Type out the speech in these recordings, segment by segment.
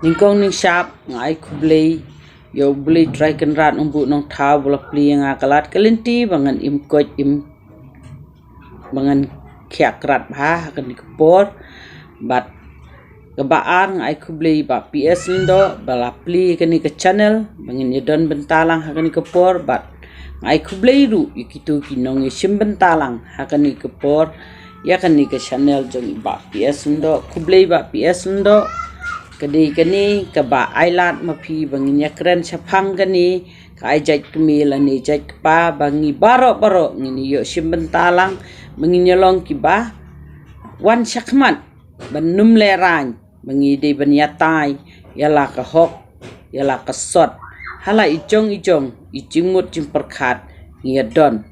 ningkong ning sharp ngai kublei yo beli try kan rat umbu nong thau bula pli nga kalat kalinti bangan im koj im bangan khyak rat bha kan dikpor bat kebaan ngai kublei ba PS lindo bala pli kan ke channel bangin yedon bentalang hakan dikpor bat ngai kublei ru ikitu kinong shim bentalang hakan dikpor ya kan ke channel jong ba PS lindo kublei ba PS lindo kadi kani ka ba ailat mapi bangin ya keren sapang kani ka ai jait kemi lani jait pa bangi baro ngini yo simbentalang bangin nyolong ki ba wan sakmat banum lerang bangi de ban yatai yala ka hok yala ka sot hala ijong ijimut jim perkhat ngiyadon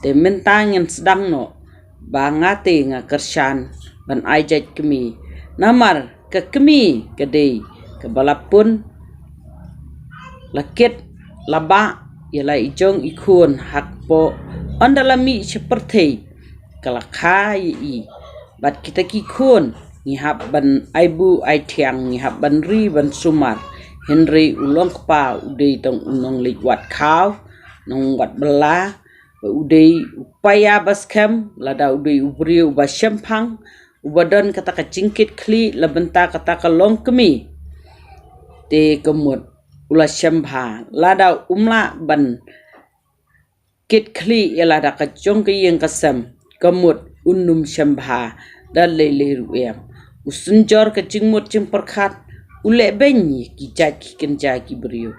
te mentang yang sedang no bangate nga kersan ban ai jait kemi namar ke kemi kedai ke balapun lakit laba ialah ijong ikun hak po andalami seperti kalakai i bat kita kikun ngihap ban aibu ai tiang ngihap ban ri ban sumar henry ulong pa udai tong unong liwat kau nong wat bela udai upaya baskem lada udai ubri ubasempang ubadon kata kacingkit kli labenta kata kalong kemi te kemut ula syambha lada umla ban kit kli yalada kacong kiyeng kasam kemut unum syambha dan lele ruem usunjor kacingmut cing perkhat ule benyi ki jat ki kenja ki beriu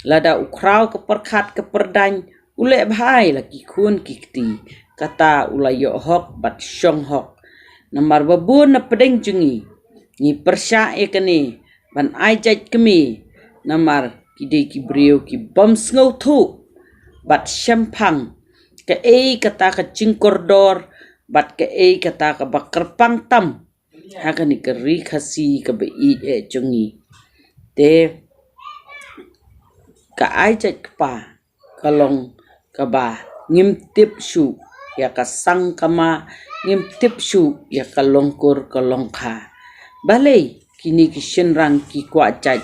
lada ukrau ke perkhat ke perdany ule bhai la ki khun ki kti kata ula yo hok bat syong hok namar babun na pedeng jungi ni persya ekani ban ai jait kemi namar kide ki brio ki bom sngo thu bat syampang ke kata ka cingkordor bat ke kata ka bakar pang tam hakani ke ri khasi ke be jungi te ka ai jait pa kalong ka ba ngim tip shu ya ka sang kama ngim tip shu ya kalongkur kalongkha balai kini ki Shynrang ki kwah jait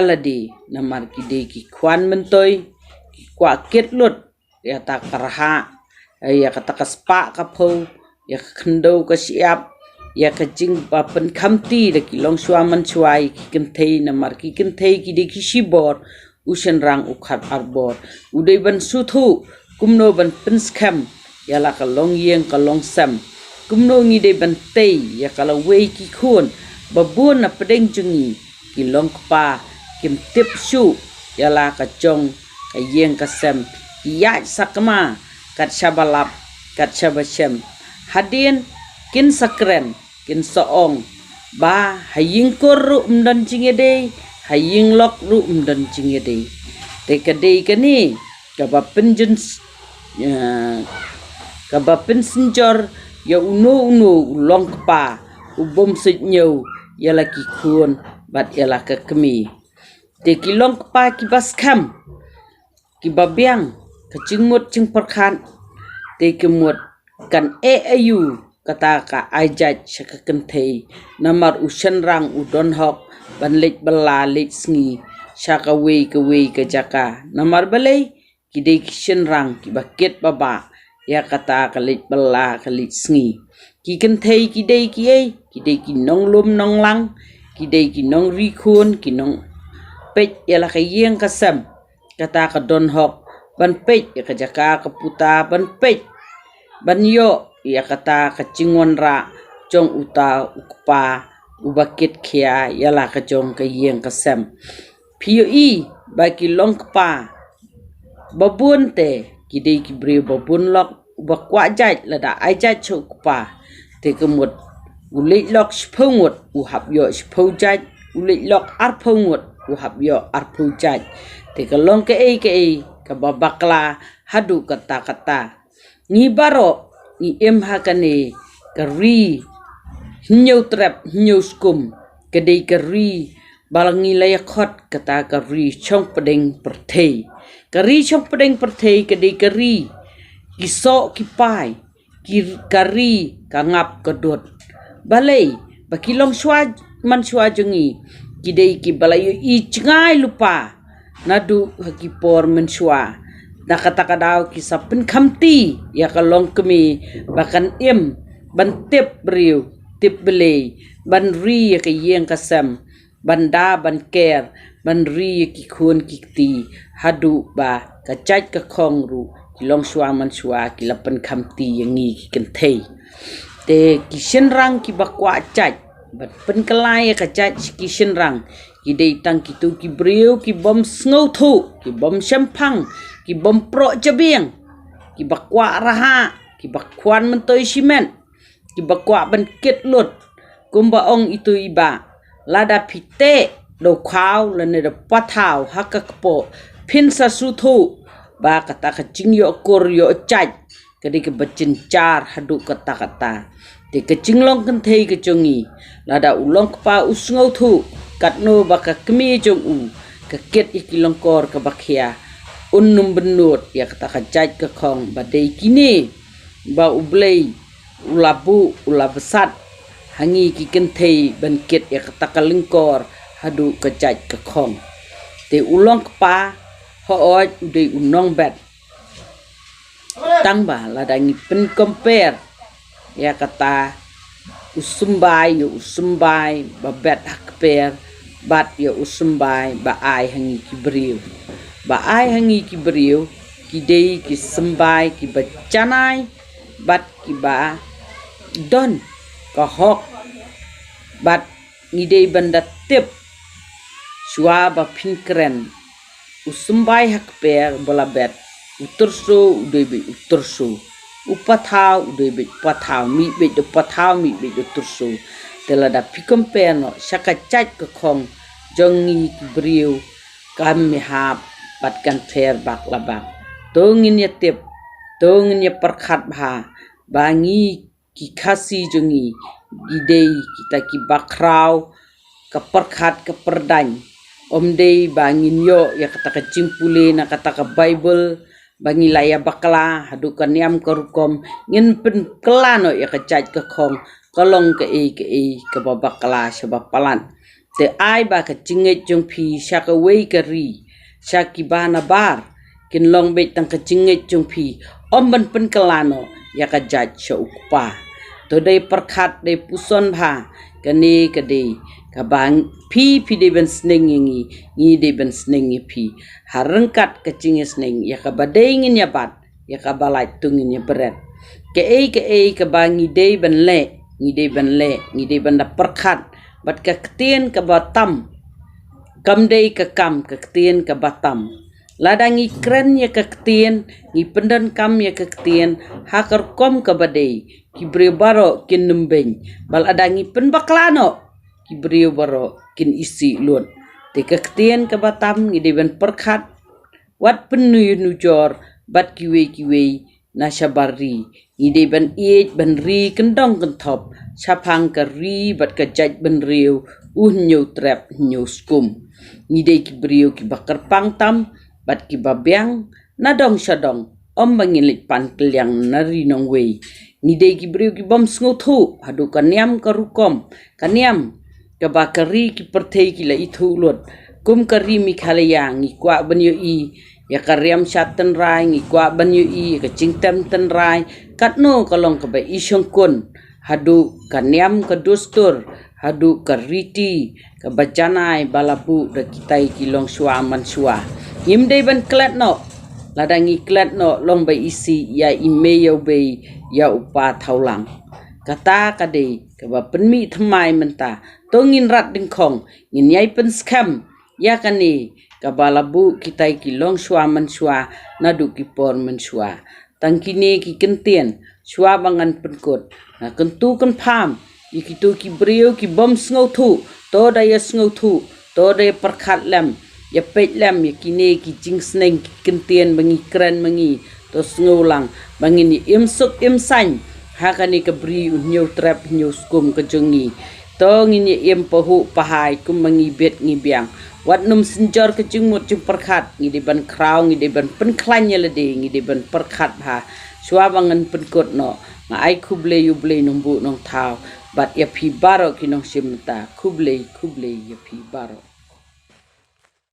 lade namar kide ki kwan mentoi ki kwah ketlut ya ta karha ya kata kaspa kapho ya khndo ka siap ya ka jing pa pen khamti de ki long swaman chuai ki kenthei namar ki kenthei kide ki shibor Shynrang ukhat arbor udai ban suthu kumno ban pinskam yala ka long yeng ka long sam kumno ngi de ban tei ya kala wei ki khun babun na pedeng jungi ki long pa kim tip shu yala ka chong ka yeng ka sam ki ya sakma kat shabalap kat shabashem hadin kin sakren kin soong ba haying kor ru umdan jingede haying lok ru umdan jingede te kadei kani ka ba penjun kabapin senjor ya uno ulong pa ubom sitnyau ya laki khun bat ya la kemi te kilong pa ki baskam ki babiang kacingmut cing perkhan te kemut kan ayu kata ka ajat syaka kenthei namar Shynrang udon hok ban lek bela lek sngi syaka wei ke jaka namar balai kidei ki Shynrang ki baket baba ya kata kalit bela kalit sngi ki kenthei kidei ki nong lum nong lang kidei ki nong ri khun ki nong pej ya la kayeng kasam kata ka don hok ban pej ya ka jaka ka puta ban pej ban yo ya kata ka cingon ra jong uta ukpa ubakit khia ya la ka jong kayeng kasam pio ba ki long pa babun te kidei ki bri babun lok bakwa jait lada ai jait chuk pa te kemut ulit lok shpungut uhap yo shpu jait ulit lok arpungut uhap yo arpu jait te kalong ke ka babakla hadu kata ni baro ni em hakane ka ri nyau trap nyau skum kedei ka ri balangi layakhot kata ka ri chong pedeng perthei kari chong pedeng perthei kedei kari kiso kipai kari kangap kedot balai bakilong shwa man shwa jungi kidei ki balayu I cengai lupa nadu haki por mensua nakatakadaw ki sa penkamti ya kalong kemi bahkan ban tip beriu tip belei ban ri ya ke yeng kasam banda ban ker ban ri ya ki khun ki ti hadu ba ka chait ka khong ru ki long shwa man shwa ki la penkamti yang ngi ki kentei te ki Shynrang ki bakwa chait bat penkelai ka chait ki Shynrang ki dei tang ki tu ki beriu ki bom sngo thu ki bom shampang ki bom pro jabiang ki bakwa raha ki bakwan mentoi simen ki bakwa ban kit lut kumba ong itu iba lada pite do khaw lene do pathaw hakakpo phinsa su thu ba kata ka jingyo kor yo chai kadi ke bacin char hadu kata kata te ke jinglong kan thei ke chongi lada ulong pa usngau thu katno baka kemi jong u ke ket ikilong kor ke bakhia unnum benut ya kata ka jait ke khong badai kini ba ublei ulabu ulabsat hangi ki kenthei ban ket ya kata ka lingkor hadu ka jait ke khong te ulong pa hooj udei unong bet tang ba ladangi pen compare ya kata usumbai ba bet hakper bat ya usumbai ba ai hangi ki beriu ba ai hangi ki beriu ki dei ki sembai ki bacanai bat ki ba don ka hok bat ni dei banda tip shwa ba pinkren usumbai hakper bola bet uturso udebe uturso upathaw udebe pathaw mi be do pathaw mi be do turso telada pikomper no saka chait ka khong jongi ki beriu kam mi hap bat kan fer bak labak tongin ya tip tongin ya perkhat bha bangi ki khasi jongi gidei kita ki bakraw ka perkhat ka perdany omdei bangin yo ya kata ka cimpule na kata ka bible bangi laya bakla hadu kan yam korukom ngin pen kelano ya ka jait ka khong kolong ke ke babakla sebab palan te ai ba ka cinget jong phi shaka wei ka ri shaki bana bar kin long bet tang ka cinget jong phi om ban pen kelano ya ka jait sha ukpa to dei perkhat dei puson bha kani ka dei ka bang phi de ben sneng ngi de ben sneng phi harengkat ka cinges neng ya ka badai ngin ya bat ya ka balai tungin ya beret ke ka bangi de ben le ngi de ben da perkhat bat ka ktien ka batam kam de ka kam ka ktien ka batam ladangi kren ya ka ktien ngi pendan kam ya ka ktien hakar kom ka badai ki brebaro kin nembeng bal adangi pen baklano ki beriu baro kin isi luon te ka ktien ka batam ngi de ben perkhat wat penuy nujor bat kiwe na syabari ngi de ben ban ri kendong kentop sapang ka ri bat ka jait ben riu nyu trap nyu skum ngi de ki beriu ki bakar pangtam bat ki babyang na dong sadong om bangilit pan kelyang nari nong wei ngi de ki beriu ki bom sngotu hadu kanyam ka rukom kanyam ka bakari ki perthei ki la ithu lot kum kari mi khalayang ngi kwa banyo I ya karyam shatan rai ngi kwa banyo I ka cingtam tan rai katno kalong ka ba isyong kun hadu kanyam ka dustur hadu kariti ka bajanai balabu da kitai ki long shwa man shwa ngimdei ban klat no ladangi klat no long ba isi ya ime yo be ya upa thaulang kata kade ka ba penmi thamai menta tongin rat ding khong ngin yai pen scam ya kani ka balabu kitai ki long shwa man shwa nadu ki por man shwa tangkini ki kentien shwa bangan penkot na kentu kan pham ikitu ki brio ki bom sngo thu to da ya sngo thu to da perkhat lam ya pet lam ya kini ki jing sneng ki kentien bangi kran mangi to sngo lang bangin ni im suk im san hakani ka bri nyu trap nyu skum ka jongi to ngini im pahu pahai kum mangi bet ngi biang wat num sinjor ka jingmut jing perkhat ngi de ban kraw ngi de ban pen klanya lade ngi de ban perkhat ha swabangan penkot no nga ai kuble yuble numbu nong tau bat ya pi baro ki nong shimta kuble ya pi baro